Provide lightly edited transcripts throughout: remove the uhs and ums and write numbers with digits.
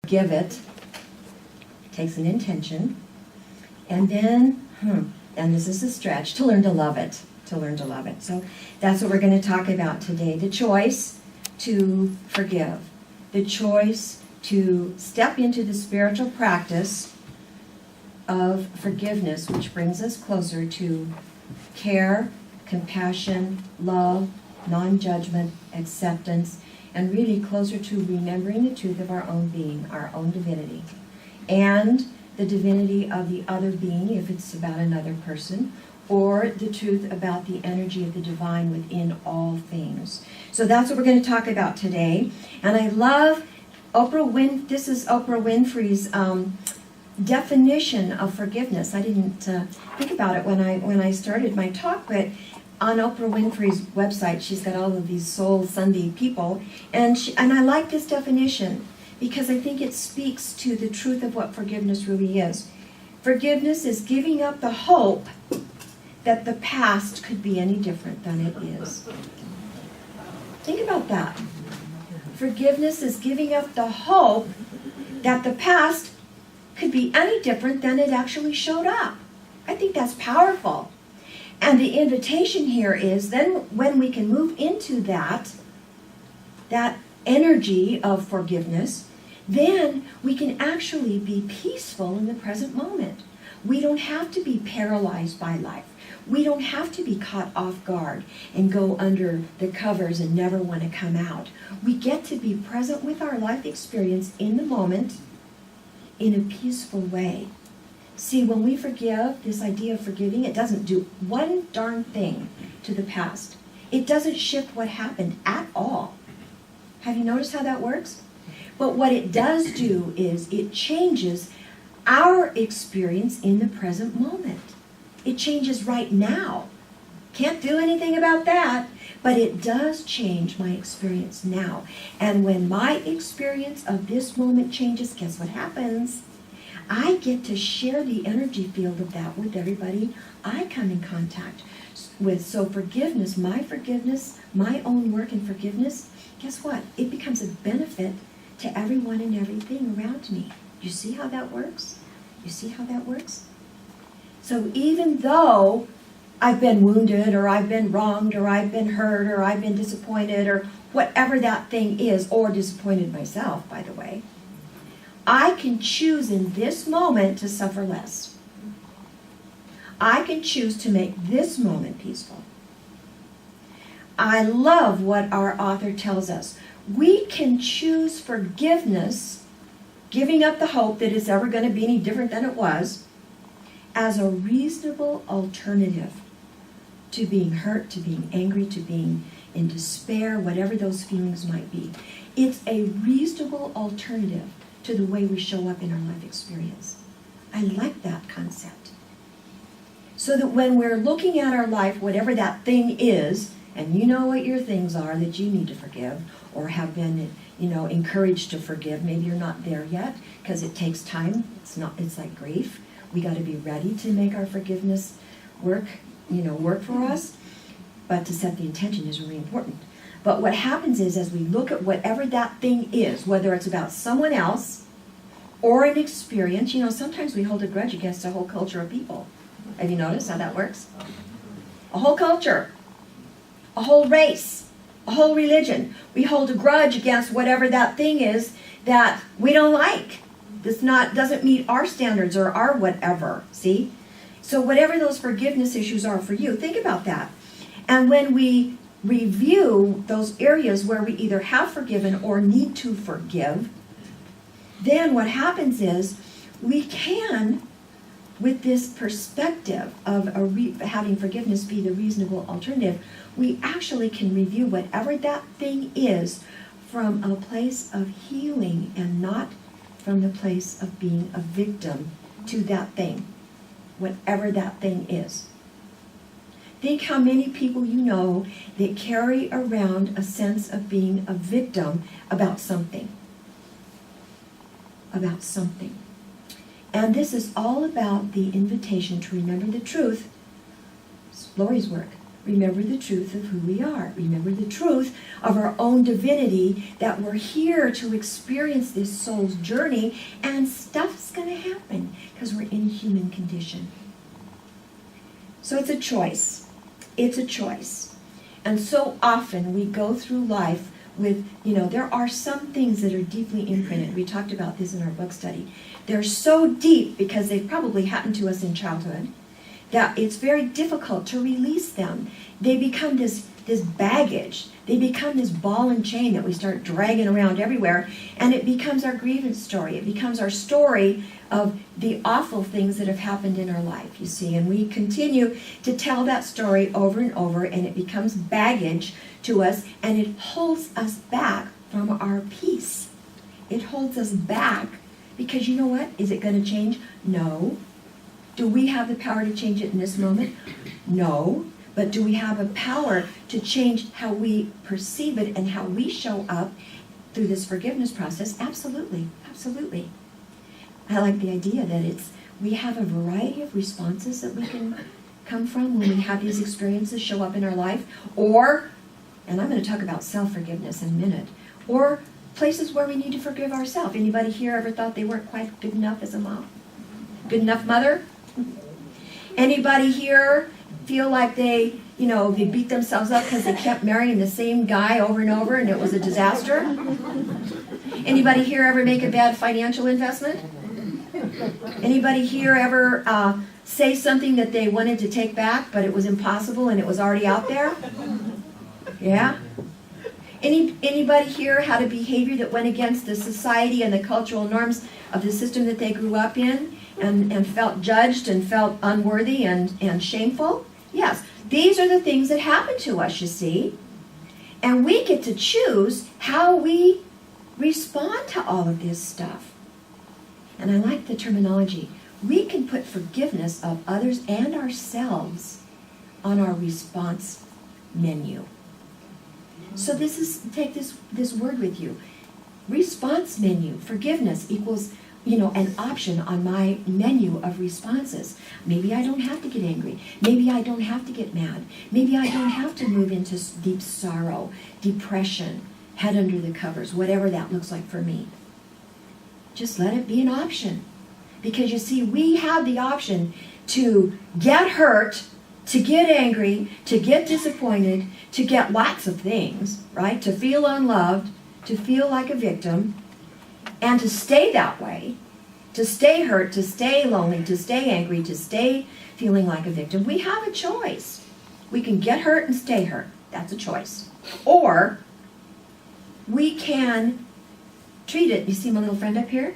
give it. Takes an intention. And then, and this is a stretch, to learn to love it. To learn to love it. So that's what we're going to talk about today. The choice to forgive. The choice to step into the spiritual practice of forgiveness, which brings us closer to care, compassion, love, non-judgment, acceptance, and really closer to remembering the truth of our own being, our own divinity, and the divinity of the other being, if it's about another person, or the truth about the energy of the divine within all things. So that's what we're going to talk about today. And I love this is Oprah Winfrey's definition of forgiveness. I didn't think about it when I started my talk, but on Oprah Winfrey's website, she's got all of these Soul Sunday people, and I like this definition because I think it speaks to the truth of what forgiveness really is. Forgiveness is giving up the hope that the past could be any different than it is. Think about that. Forgiveness is giving up the hope that the past could be any different than it actually showed up. I think that's powerful. And the invitation here is then when we can move into that energy of forgiveness, then we can actually be peaceful in the present moment. We don't have to be paralyzed by life. We don't have to be caught off guard and go under the covers and never want to come out. We get to be present with our life experience in the moment in a peaceful way. See, when we forgive, this idea of forgiving, it doesn't do one darn thing to the past. It doesn't shift what happened at all. Have you noticed how that works? But what it does do is it changes our experience in the present moment. It changes right now. Can't do anything about that, but it does change my experience now. And when my experience of this moment changes, guess what happens? I get to share the energy field of that with everybody I come in contact with. So forgiveness, my own work in forgiveness, guess what? It becomes a benefit to everyone and everything around me. You see how that works? You see how that works? So even though I've been wounded, or I've been wronged, or I've been hurt, or I've been disappointed, or whatever that thing is, or disappointed myself, by the way, I can choose in this moment to suffer less. I can choose to make this moment peaceful. I love what our author tells us. We can choose forgiveness, giving up the hope that it's ever going to be any different than it was, as a reasonable alternative to being hurt, to being angry, to being in despair, whatever those feelings might be. It's a reasonable alternative to the way we show up in our life experience. I like that concept. So that when we're looking at our life, whatever that thing is, and you know what your things are that you need to forgive, or have been, encouraged to forgive. Maybe you're not there yet, because it takes time. It's like grief. We got to be ready to make our forgiveness work for us. But to set the intention is really important. But what happens is, as we look at whatever that thing is, whether it's about someone else or an experience, sometimes we hold a grudge against a whole culture of people. Have you noticed how that works? A whole culture, a whole race, a whole religion. We hold a grudge against whatever that thing is that we don't like. Doesn't meet our standards or our whatever, see? So whatever those forgiveness issues are for you, think about that. And when we review those areas where we either have forgiven or need to forgive, then what happens is we can, with this perspective of having forgiveness be the reasonable alternative, we actually can review whatever that thing is from a place of healing and not from the place of being a victim to that thing, whatever that thing is. Think how many people you know that carry around a sense of being a victim about something. About something. And this is all about the invitation to remember the truth. It's Lori's work. Remember the truth of who we are. Remember the truth of our own divinity, that we're here to experience this soul's journey, and stuff's going to happen because we're in a human condition. So it's a choice. It's a choice. And so often we go through life with, there are some things that are deeply imprinted. We talked about this in our book study. They're so deep because they've probably happened to us in childhood that it's very difficult to release them. They become this baggage. They become this ball and chain that we start dragging around everywhere, and it becomes our grievance story. It becomes our story of the awful things that have happened in our life, you see. And we continue to tell that story over and over, and it becomes baggage to us, and it holds us back from our peace. It holds us back because, you know what? Is it going to change? No. Do we have the power to change it in this moment? No. But do we have a power to change how we perceive it and how we show up through this forgiveness process? Absolutely. Absolutely. I like the idea that we have a variety of responses that we can come from when we have these experiences show up in our life, or, and I'm going to talk about self-forgiveness in a minute, or places where we need to forgive ourselves. Anybody here ever thought they weren't quite good enough as a mom? Good enough mother? Anybody here feel like they beat themselves up because they kept marrying the same guy over and over and it was a disaster? Anybody here ever make a bad financial investment? Anybody here ever say something that they wanted to take back but it was impossible and it was already out there? Yeah? Anybody here had a behavior that went against the society and the cultural norms of the system that they grew up in and felt judged and felt unworthy and shameful? Yes, these are the things that happen to us, you see. And we get to choose how we respond to all of this stuff. And I like the terminology. We can put forgiveness of others and ourselves on our response menu. So take this word with you. Response menu. Forgiveness equals, an option on my menu of responses. Maybe I don't have to get angry. Maybe I don't have to get mad. Maybe I don't have to move into deep sorrow, depression, head under the covers, whatever that looks like for me. Just let it be an option. Because you see, we have the option to get hurt, to get angry, to get disappointed, to get lots of things, right? To feel unloved, to feel like a victim, and to stay that way, to stay hurt, to stay lonely, to stay angry, to stay feeling like a victim. We have a choice. We can get hurt and stay hurt. That's a choice. Or we can treat it. You see my little friend up here?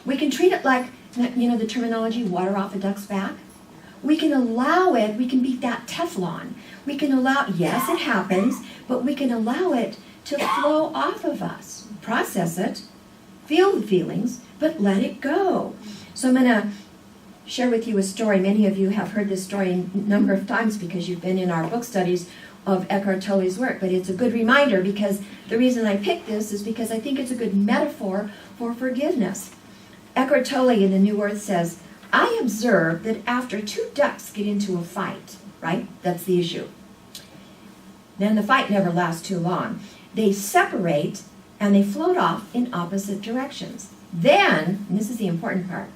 We can treat it like, the terminology, water off a duck's back. We can allow it, we can be that Teflon. We can allow, yes, it happens, but we can allow it to flow off of us. Process it, feel the feelings, but let it go. So I'm going to share with you a story. Many of you have heard this story a number of times because you've been in our book studies of Eckhart Tolle's work, but it's a good reminder because the reason I picked this is because I think it's a good metaphor for forgiveness. Eckhart Tolle in The New Earth says, I observe that after two ducks get into a fight, right? That's the issue. Then the fight never lasts too long. They separate and they float off in opposite directions. Then, and this is the important part,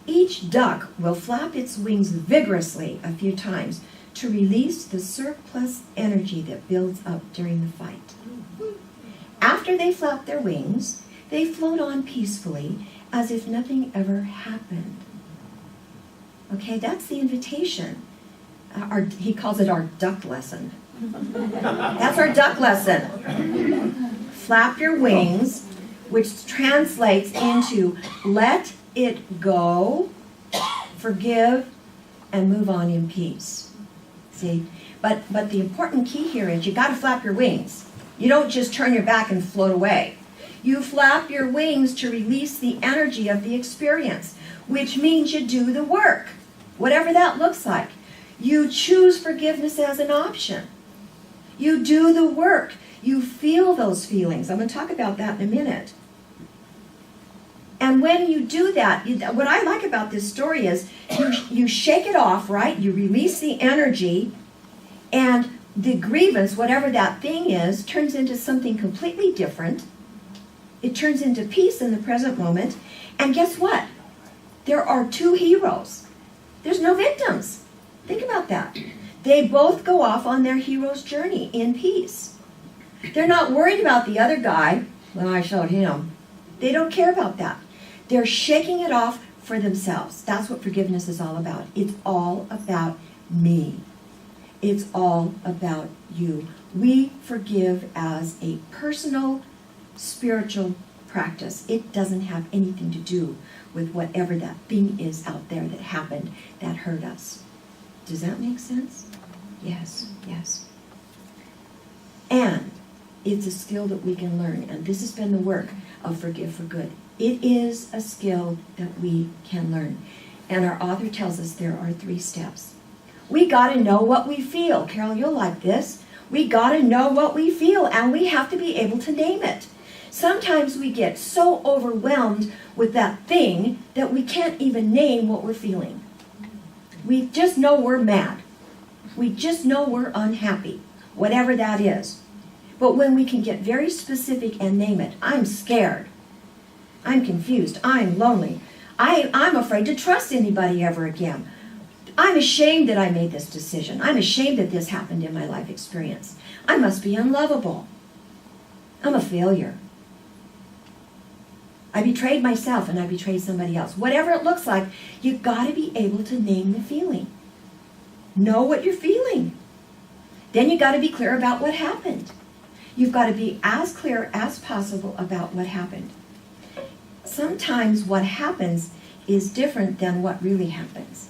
each duck will flap its wings vigorously a few times to release the surplus energy that builds up during the fight. After they flap their wings, they float on peacefully as if nothing ever happened. Okay, that's the invitation. He calls it our duck lesson. That's our duck lesson. Flap your wings, which translates into let it go, forgive, and move on in peace. See? But the important key here is you got to flap your wings. You don't just turn your back and float away. You flap your wings to release the energy of the experience, which means you do the work, whatever that looks like. You choose forgiveness as an option. You do the work. You feel those feelings. I'm going to talk about that in a minute. And when you do that, what I like about this story is you shake it off, right? You release the energy And the grievance, whatever that thing is, turns into something completely different. It turns into peace in the present moment. And guess what? There are two heroes. There's no victims. Think about that. They both go off on their hero's journey in peace. They're not worried about the other guy. Well, I showed him. They don't care about that. They're shaking it off for themselves. That's what forgiveness is all about. It's all about me. It's all about you. We forgive as a personal, spiritual practice. It doesn't have anything to do with whatever that thing is out there that happened that hurt us. Does that make sense? Yes, yes. And it's a skill that we can learn. And this has been the work of Forgive for Good. It is a skill that we can learn. And our author tells us there are 3 steps. We got to know what we feel. Carol, you'll like this. We got to know what we feel, and we have to be able to name it. Sometimes we get so overwhelmed with that thing that we can't even name what we're feeling. We just know we're mad. We just know we're unhappy, whatever that is. But when we can get very specific and name it, I'm scared. I'm confused. I'm lonely. I'm afraid to trust anybody ever again. I'm ashamed that I made this decision. I'm ashamed that this happened in my life experience. I must be unlovable. I'm a failure. I betrayed myself and I betrayed somebody else. Whatever it looks like, you've got to be able to name the feeling. Know what you're feeling. Then you've got to be clear about what happened. You've got to be as clear as possible about what happened. Sometimes what happens is different than what really happens.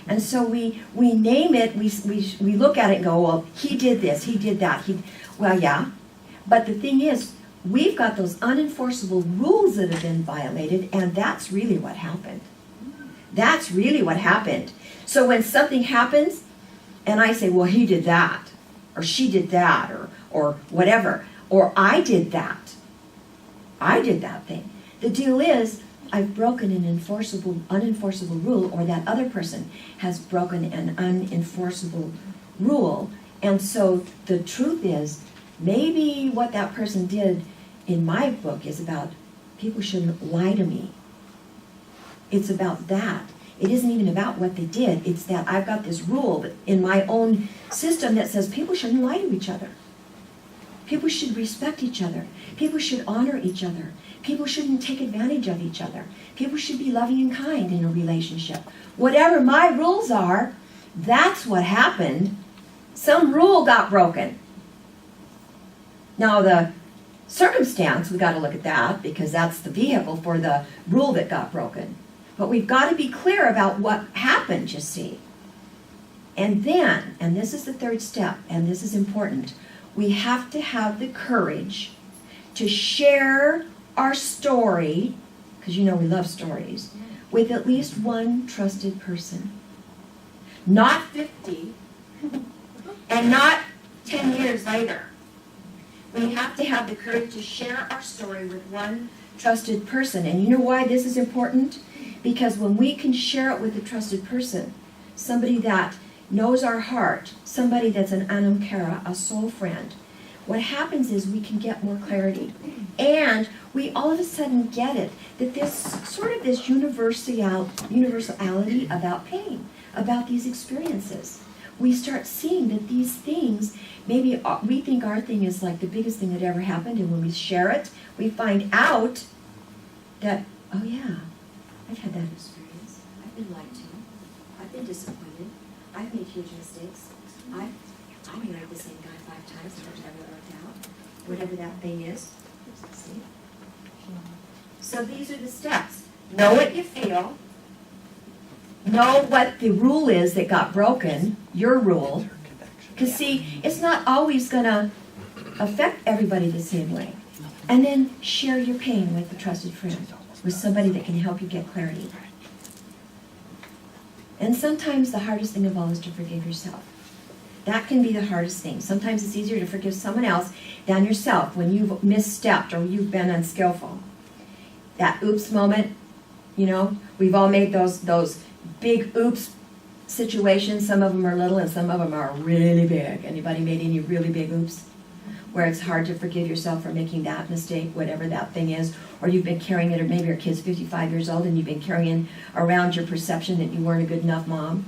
And so we name it, we look at it and go, well, he did this, he did that. Well, yeah. But the thing is, we've got those unenforceable rules that have been violated, and that's really what happened. That's really what happened. So when something happens, and I say, well, he did that, or she did that, or whatever, or I did that. I did that thing. The deal is, I've broken an unenforceable rule, or that other person has broken an unenforceable rule. And so the truth is, maybe what that person did in my book is about people shouldn't lie to me. It's about that. It isn't even about what they did. It's that I've got this rule in my own system that says people shouldn't lie to each other. People should respect each other. People should honor each other. People shouldn't take advantage of each other. People should be loving and kind in a relationship. Whatever my rules are, that's what happened. Some rule got broken. Now the circumstance, we got to look at that because that's the vehicle for the rule that got broken. But we've got to be clear about what happened, you see. And then, and this is the 3rd step, and this is important, we have to have the courage to share our story, because you know we love stories, with at least one trusted person. Not 50, and not 10 years later. We have to have the courage to share our story with one trusted person. And you know why this is important? Because when we can share it with a trusted person, somebody that knows our heart, somebody that's an anam cara, a soul friend, what happens is we can get more clarity. And we all of a sudden get it, that this sort of this universality about pain, about these experiences. We start seeing that these things, maybe we think our thing is like the biggest thing that ever happened, and when we share it, we find out that, oh yeah, I've had that experience. I've been lied to. I've been disappointed. I've made huge mistakes. I married the same guy 5 times and it never worked out. Whatever that thing is. See? So these are the steps. Know what you feel. Know what the rule is that got broken, your rule. Because see, it's not always going to affect everybody the same way. And then share your pain with a trusted friend, with somebody that can help you get clarity. And sometimes the hardest thing of all is to forgive yourself. That can be the hardest thing. Sometimes it's easier to forgive someone else than yourself when you've misstepped or you've been unskillful. That oops moment, you know, we've all made those big oops situations. Some of them are little and some of them are really big. Anybody made any really big oops? Where it's hard to forgive yourself for making that mistake, whatever that thing is, or you've been carrying it, or maybe your kid's 55 years old and you've been carrying around your perception that you weren't a good enough mom.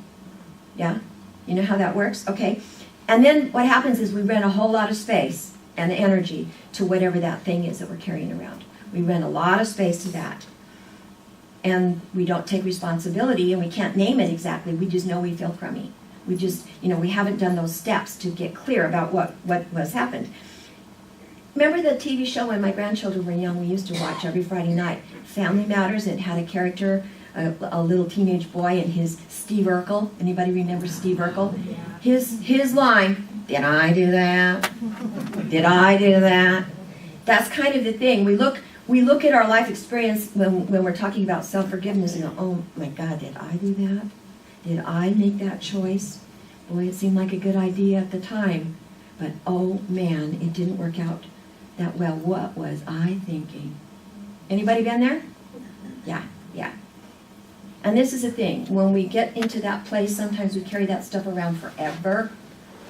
Yeah? You know how that works? Okay. And then what happens is we rent a whole lot of space and energy to whatever that thing is that we're carrying around. We rent a lot of space to that. And we don't take responsibility, and we can't name it exactly. We just know we feel crummy. We just, we haven't done those steps to get clear about what has happened. Remember the TV show when my grandchildren were young, we used to watch every Friday night, Family Matters. It had a character, a little teenage boy, and his Steve Urkel. Anybody remember Steve Urkel? His line, did I do that? Did I do that? That's kind of the thing. We look at our life experience when we're talking about self-forgiveness and go, oh my God, did I do that? Did I make that choice? Boy, it seemed like a good idea at the time, but oh man, it didn't work out that well. What was I thinking? Anybody been there? Yeah. And this is the thing. When we get into that place, sometimes we carry that stuff around forever,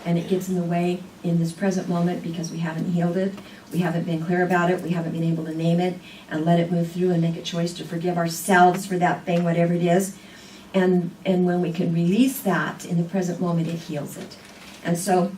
and it gets in the way in this present moment because we haven't healed it. We haven't been clear about it. We haven't been able to name it and let it move through and make a choice to forgive ourselves for that thing, whatever it is. And when we can release that in the present moment, it heals it. And so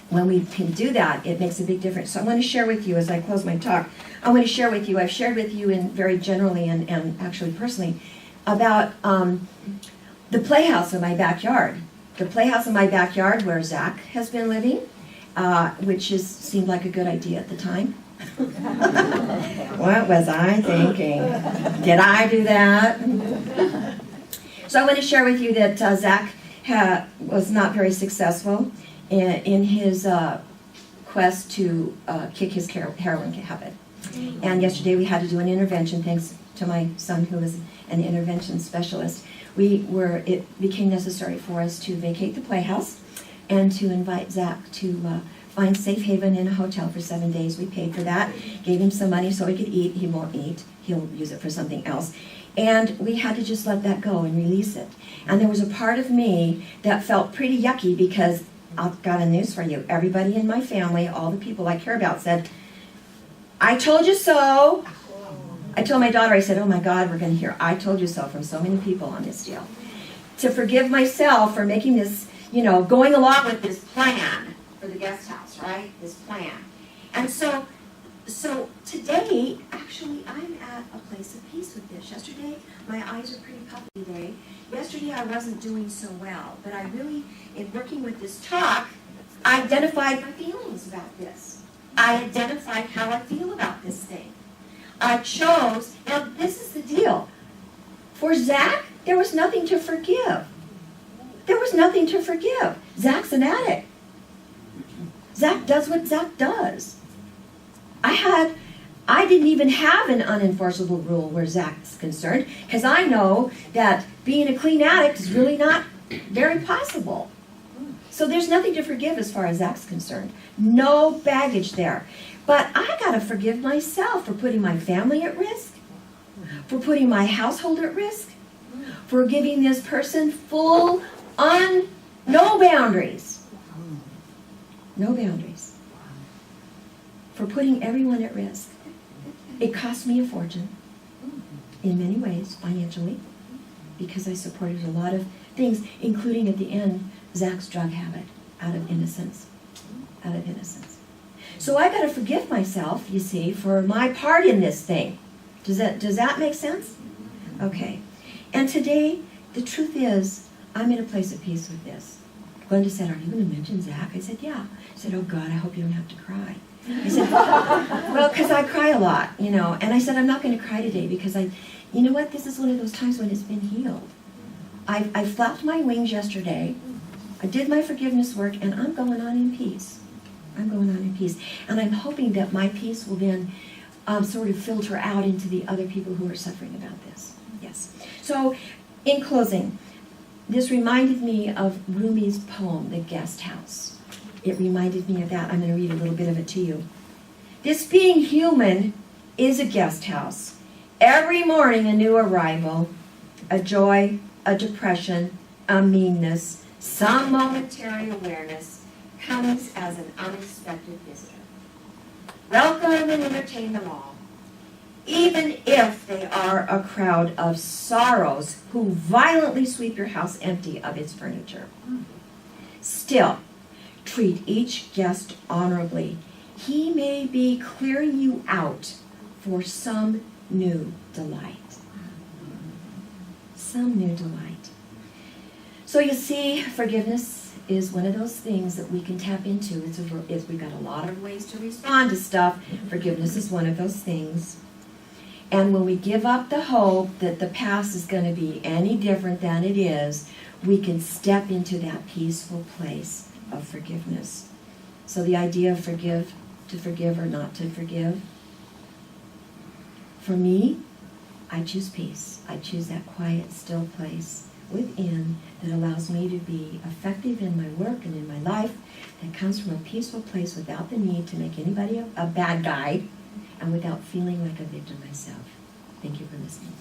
when we can do that, it makes a big difference. So I want to share with you, as I close my talk, I've shared with you in very generally and actually personally about the playhouse in my backyard. The playhouse in my backyard where Zach has been living, which seemed like a good idea at the time. What was I thinking? Did I do that? So I want to share with you that Zach was not very successful in his quest to kick his heroin habit. And yesterday we had to do an intervention, thanks to my son who is an intervention specialist. It became necessary for us to vacate the playhouse and to invite Zach to find safe haven in a hotel for 7 days. We paid for that, gave him some money so he could eat. He won't eat. He'll use it for something else. And we had to just let that go and release it. And there was a part of me that felt pretty yucky because I've got a news for you. Everybody in my family, all the people I care about said, I told you so. I told my daughter, I said, oh my God, we're going to hear I told you so from so many people on this deal. To forgive myself for making this, going along with this plan for the guest house, right? This plan. And so today, actually, I'm at a place of peace with this. Yesterday, my eyes are pretty puffy today. Yesterday, I wasn't doing so well. But I really, in working with this talk, I identified my feelings about this. I identified how I feel about this thing. I chose, now this is the deal. For Zach, there was nothing to forgive. There was nothing to forgive. Zach's an addict. Zach does what Zach does. I didn't even have an unenforceable rule where Zach's concerned, because I know that being a clean addict is really not very possible. So there's nothing to forgive as far as Zach's concerned. No baggage there. But I got to forgive myself for putting my family at risk, for putting my household at risk, for giving this person no boundaries. No boundaries. For putting everyone at risk. It cost me a fortune in many ways, financially, because I supported a lot of things, including at the end, Zach's drug habit, out of innocence. Out of innocence. So I got to forgive myself, you see, for my part in this thing. Does that make sense? Okay. And today, the truth is, I'm in a place of peace with this. Glenda said, are you going to mention Zach? I said, yeah. I said, oh God, I hope you don't have to cry. I said, well, because I cry a lot, And I said, I'm not going to cry today because you know what? This is one of those times when it's been healed. I flapped my wings yesterday. I did my forgiveness work, and I'm going on in peace. I'm going on in peace. And I'm hoping that my peace will then sort of filter out into the other people who are suffering about this. Yes. So, in closing, this reminded me of Rumi's poem, The Guest House. It reminded me of that. I'm going to read a little bit of it to you. This being human is a guest house. Every morning a new arrival, a joy, a depression, a meanness, some momentary awareness comes as an unexpected visitor. Welcome and entertain them all, even if they are a crowd of sorrows who violently sweep your house empty of its furniture. Still, treat each guest honorably. He may be clearing you out for some new delight. Some new delight. So you see, forgiveness is one of those things that we can tap into. We've got a lot of ways to respond to stuff. Forgiveness is one of those things. And when we give up the hope that the past is going to be any different than it is, we can step into that peaceful place of forgiveness. So the idea of to forgive or not to forgive, for me, I choose peace. I choose that quiet, still place within that allows me to be effective in my work and in my life, that comes from a peaceful place without the need to make anybody a bad guy and without feeling like a victim myself. Thank you for listening.